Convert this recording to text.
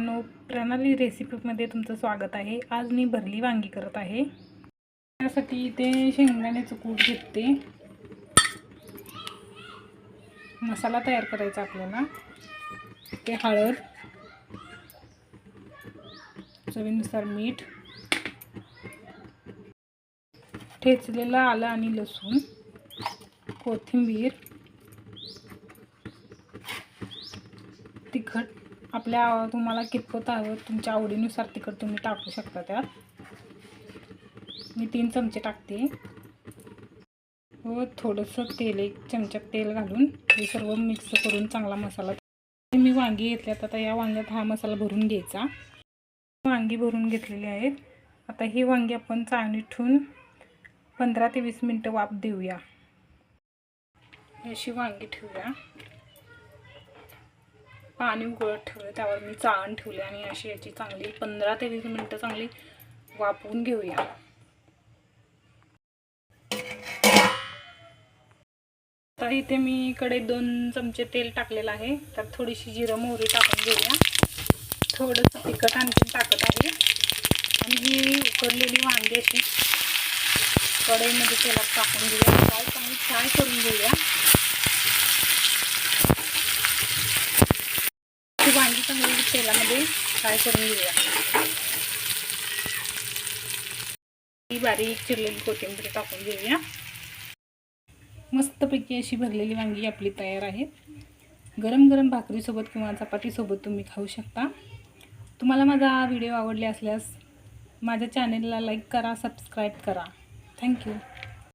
प्रणाली रेसिपीमध्ये तुमचं स्वागत आहे। आज मी भरली वांगी करत आहे। त्यासाठी इथे शेंगदाण्याचं कूट घेते। मसाला तयार करायचा आपल्याला। ते हळद, चवीनुसार मीठ, ठेचलेलं आलं आणि लसूण, कोथिंबीर, तिखट आपल्या तुम्हाला कितपत हवं तुमच्या आवडीनुसार तिखट तुम्ही टाकू शकता। त्यात मी 3 चमचे टाकते व थोडंसं तेल, 1 चमचा तेल घालून हे सर्व मिक्स करून चांगला मसाला मी वांगी घेतल्यात। आता या वांग्यात हा मसाला भरून घ्यायचा। वांगी भरून घेतलेली आहेत। आता ही वांगी आपण चाळणीत ठेवून 15 ते 20 मिनिटं वाफ देऊया। अशी वांगी ठेवूया, पाणी उकळत ठेवलं, त्यावर मी चाळण ठेवली आणि अशी याची चांगली 15 ते 20 मिनिटं चांगली वाफवून घेऊया। आता इथे मी कडे 2 चमचे तेल टाकलेलं आहे। त्यात थोडीशी जिरं मोहरी टाकून घेऊया। थोडंसं तिखट आणखी टाकत आहे आणि ही उकडलेली वांगी अशी कढईमध्ये तेलात टाकून घेऊया। चांगली फ्राय करून घेऊया। ही वांगी चांगली तेलामध्ये फ्राय करून घेऊया। ही बारीक चिरलेली कोथिंबीर टाकून घेऊया। मस्तपैकी अशी भरलेली वांगी आपली तयार आहे। गरम गरम भाकरीसोबत किंवा चपातीसोबत तुम्ही खाऊ शकता। तुम्हाला माझा व्हिडिओ आवडले असल्यास माझ्या चॅनेलला लाईक करा, सबस्क्राईब करा। थँक्यू।